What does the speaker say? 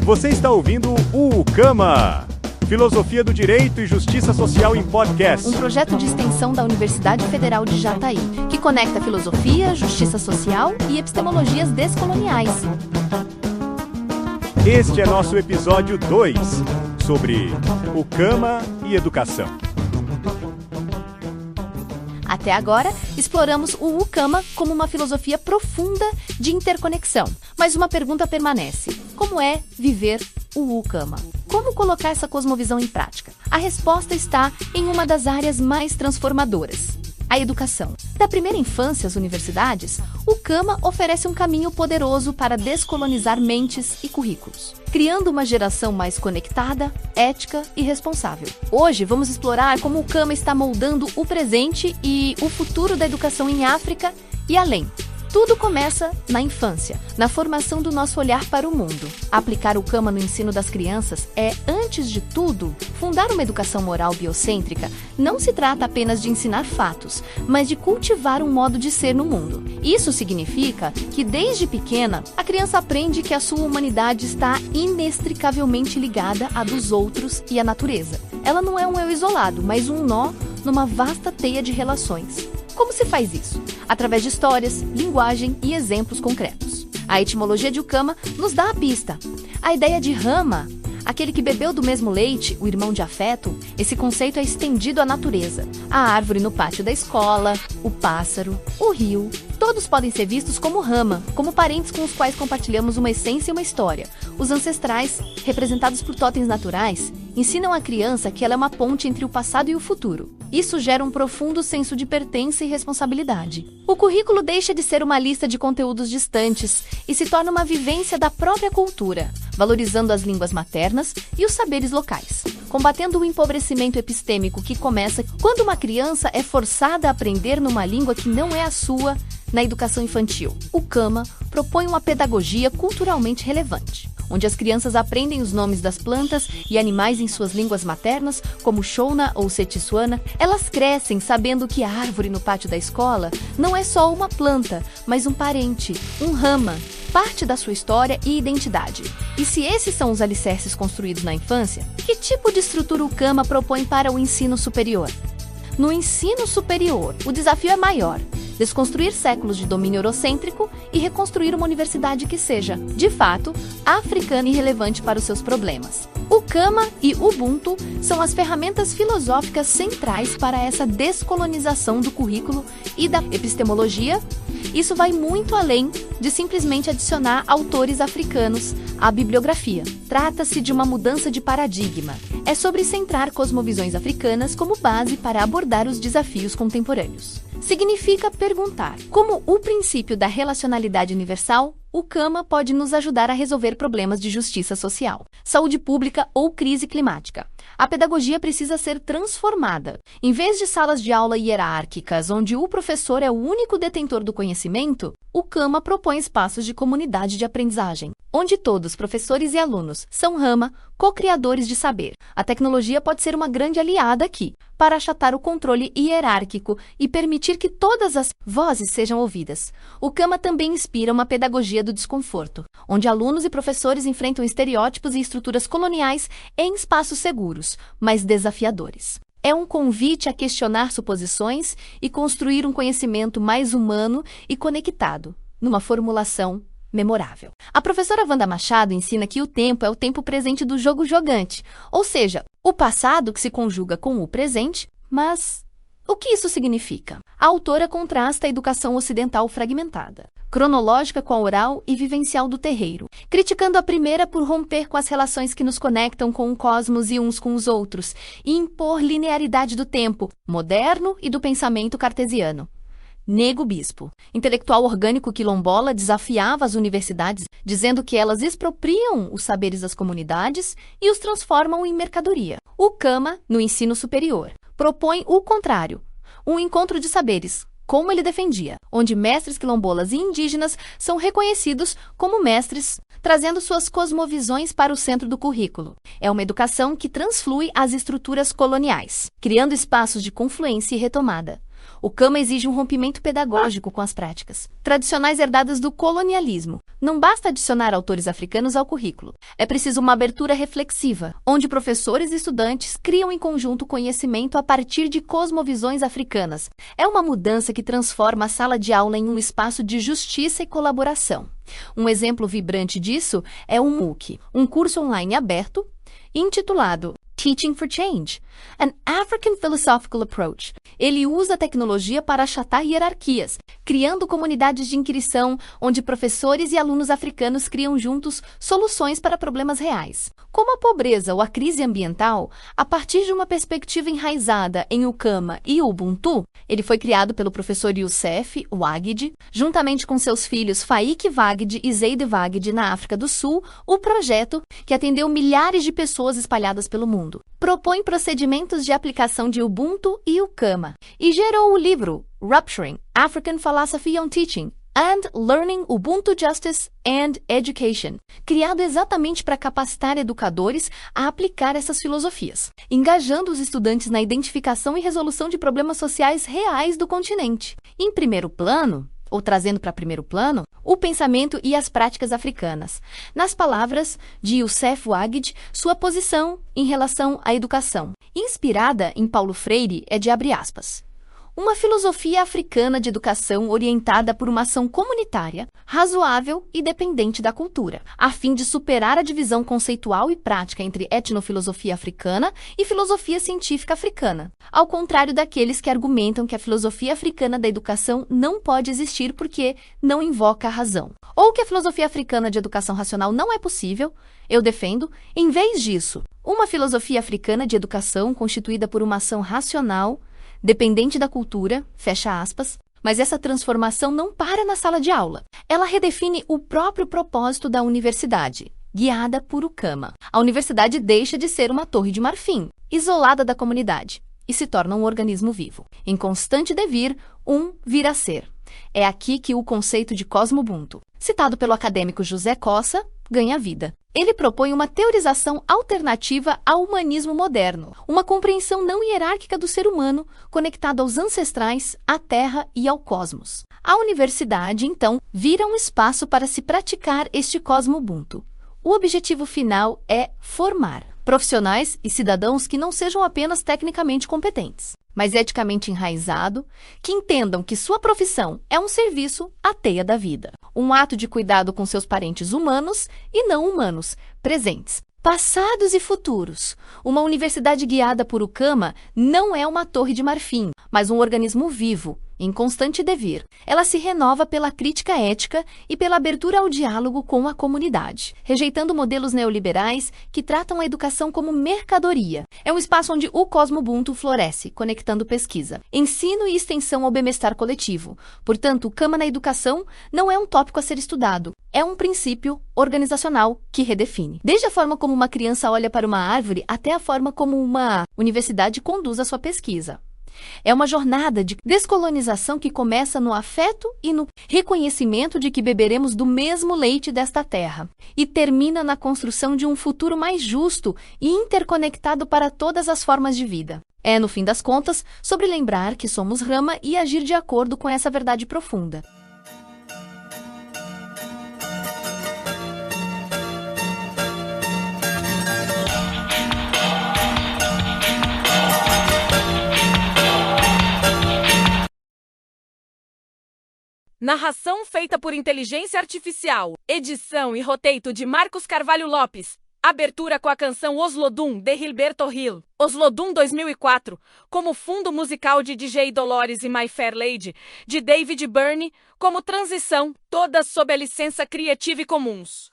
Você está ouvindo o UCAMA, Filosofia do Direito e Justiça Social em Podcast. Um projeto de extensão da Universidade Federal de Jataí, que conecta filosofia, justiça social e epistemologias descoloniais. Este é nosso episódio 2, sobre UCAMA e educação. Até agora, exploramos o UCAMA como uma filosofia profunda de interconexão. Mas uma pergunta permanece: como é viver o UCAMA? Como colocar essa cosmovisão em prática? A resposta está em uma das áreas mais transformadoras: a educação. Da primeira infância às universidades, o UCAMA oferece um caminho poderoso para descolonizar mentes e currículos, criando uma geração mais conectada, ética e responsável. Hoje vamos explorar como o UCAMA está moldando o presente e o futuro da educação em África e além. Tudo começa na infância, na formação do nosso olhar para o mundo. Aplicar o UCAMA no ensino das crianças é, antes de tudo, fundar uma educação moral biocêntrica. Não se trata apenas de ensinar fatos, mas de cultivar um modo de ser no mundo. Isso significa que, desde pequena, a criança aprende que a sua humanidade está inextricavelmente ligada à dos outros e à natureza. Ela não é um eu isolado, mas um nó numa vasta teia de relações. Como se faz isso? Através de histórias, linguagem e exemplos concretos. A etimologia de UCAMA nos dá a pista. A ideia de rama, aquele que bebeu do mesmo leite, o irmão de afeto, esse conceito é estendido à natureza. A árvore no pátio da escola, o pássaro, o rio, todos podem ser vistos como rama, como parentes com os quais compartilhamos uma essência e uma história. Os ancestrais, representados por totens naturais, ensinam a criança que ela é uma ponte entre o passado e o futuro. Isso gera um profundo senso de pertença e responsabilidade. O currículo deixa de ser uma lista de conteúdos distantes e se torna uma vivência da própria cultura, valorizando as línguas maternas e os saberes locais, combatendo o empobrecimento epistêmico que começa quando uma criança é forçada a aprender numa língua que não é a sua na educação infantil. O UCAMA propõe uma pedagogia culturalmente relevante, onde as crianças aprendem os nomes das plantas e animais em suas línguas maternas, como Shona ou Setsuana. Elas crescem sabendo que a árvore no pátio da escola não é só uma planta, mas um parente, um rama, parte da sua história e identidade. E se esses são os alicerces construídos na infância, que tipo de estrutura o UCAMA propõe para o ensino superior? No ensino superior, o desafio é maior: desconstruir séculos de domínio eurocêntrico e reconstruir uma universidade que seja, de fato, africana e relevante para os seus problemas. O UCAMA e Ubuntu são as ferramentas filosóficas centrais para essa descolonização do currículo e da epistemologia. Isso vai muito além de simplesmente adicionar autores africanos à bibliografia. Trata-se de uma mudança de paradigma. É sobre centrar cosmovisões africanas como base para abordar os desafios contemporâneos. Significa perguntar: como o princípio da relacionalidade universal, o UCAMA pode nos ajudar a resolver problemas de justiça social, saúde pública ou crise climática. A pedagogia precisa ser transformada. Em vez de salas de aula hierárquicas, onde o professor é o único detentor do conhecimento, o UCAMA propõe espaços de comunidade de aprendizagem, onde todos, professores e alunos, são rama, co-criadores de saber. A tecnologia pode ser uma grande aliada aqui, para achatar o controle hierárquico e permitir que todas as vozes sejam ouvidas. O UCAMA também inspira uma pedagogia do desconforto, onde alunos e professores enfrentam estereótipos e estruturas coloniais em espaços seguros, mas desafiadores. É um convite a questionar suposições e construir um conhecimento mais humano e conectado, numa formulação memorável. A professora Wanda Machado ensina que o tempo é o tempo presente do jogo jogante, ou seja, o passado que se conjuga com o presente, mas o que isso significa? A autora contrasta a educação ocidental fragmentada, cronológica com a oral e vivencial do terreiro, criticando a primeira por romper com as relações que nos conectam com o cosmos e uns com os outros, e impor linearidade do tempo moderno e do pensamento cartesiano. Nego Bispo, intelectual orgânico quilombola, desafiava as universidades, dizendo que elas expropriam os saberes das comunidades e os transformam em mercadoria. O UCAMA, no ensino superior, propõe o contrário: um encontro de saberes, como ele defendia, onde mestres quilombolas e indígenas são reconhecidos como mestres, trazendo suas cosmovisões para o centro do currículo. É uma educação que transflui as estruturas coloniais, criando espaços de confluência e retomada. O Kama exige um rompimento pedagógico com as práticas tradicionais herdadas do colonialismo. Não basta adicionar autores africanos ao currículo. É preciso uma abertura reflexiva, onde professores e estudantes criam em conjunto conhecimento a partir de cosmovisões africanas. É uma mudança que transforma a sala de aula em um espaço de justiça e colaboração. Um exemplo vibrante disso é o MOOC, um curso online aberto intitulado Teaching for Change, an African Philosophical Approach. Ele usa a tecnologia para achatar hierarquias, criando comunidades de inscrição onde professores e alunos africanos criam juntos soluções para problemas reais, como a pobreza ou a crise ambiental, a partir de uma perspectiva enraizada em Ukama e Ubuntu. Ele foi criado pelo professor Youssef Wagid, juntamente com seus filhos Faik Wagid e Zeid Wagid na África do Sul. O projeto, que atendeu milhares de pessoas espalhadas pelo mundo, propõe procedimentos de aplicação de Ubuntu e Ukama e gerou o livro Rupturing African Philosophy on Teaching and Learning Ubuntu Justice and Education, criado exatamente para capacitar educadores a aplicar essas filosofias, engajando os estudantes na identificação e resolução de problemas sociais reais do continente. Em primeiro plano, ou trazendo para primeiro plano, o pensamento e as práticas africanas. Nas palavras de Youssef Wagid, sua posição em relação à educação, inspirada em Paulo Freire, é de abre aspas. Uma filosofia africana de educação orientada por uma ação comunitária, razoável e dependente da cultura, a fim de superar a divisão conceitual e prática entre etnofilosofia africana e filosofia científica africana, ao contrário daqueles que argumentam que a filosofia africana da educação não pode existir porque não invoca a razão, ou que a filosofia africana de educação racional não é possível. Eu defendo, em vez disso, uma filosofia africana de educação constituída por uma ação racional, dependente da cultura, fecha aspas, mas essa transformação não para na sala de aula. Ela redefine o próprio propósito da universidade, guiada por Ukama. A universidade deixa de ser uma torre de marfim, isolada da comunidade, e se torna um organismo vivo, em constante devir, vir a ser. É aqui que o conceito de cosmobuntu, citado pelo acadêmico José Cossa, ganha vida. Ele propõe uma teorização alternativa ao humanismo moderno, uma compreensão não hierárquica do ser humano conectado aos ancestrais, à Terra e ao cosmos. A universidade, então, vira um espaço para se praticar este cosmobuntu. O objetivo final é formar profissionais e cidadãos que não sejam apenas tecnicamente competentes, mas eticamente enraizado, que entendam que sua profissão é um serviço à teia da vida, um ato de cuidado com seus parentes humanos e não humanos, presentes, passados e futuros. Uma universidade guiada por Ukama não é uma torre de marfim, mas um organismo vivo, em constante devir. Ela se renova pela crítica ética e pela abertura ao diálogo com a comunidade, rejeitando modelos neoliberais que tratam a educação como mercadoria. É um espaço onde o cosmobuntu floresce, conectando pesquisa, ensino e extensão ao bem-estar coletivo. Portanto, o Ukama na educação não é um tópico a ser estudado, é um princípio organizacional que redefine. Desde a forma como uma criança olha para uma árvore até a forma como uma universidade conduz a sua pesquisa. É uma jornada de descolonização que começa no afeto e no reconhecimento de que beberemos do mesmo leite desta terra e termina na construção de um futuro mais justo e interconectado para todas as formas de vida. É, no fim das contas, sobre lembrar que somos rama e agir de acordo com essa verdade profunda. Narração feita por inteligência artificial. Edição e roteiro de Marcos Carvalho Lopes. Abertura com a canção Oslodum, de Gilberto Gil. Oslodum 2004, como fundo musical de DJ Dolores e My Fair Lady, de David Byrne, como transição, todas sob a licença Creative Commons.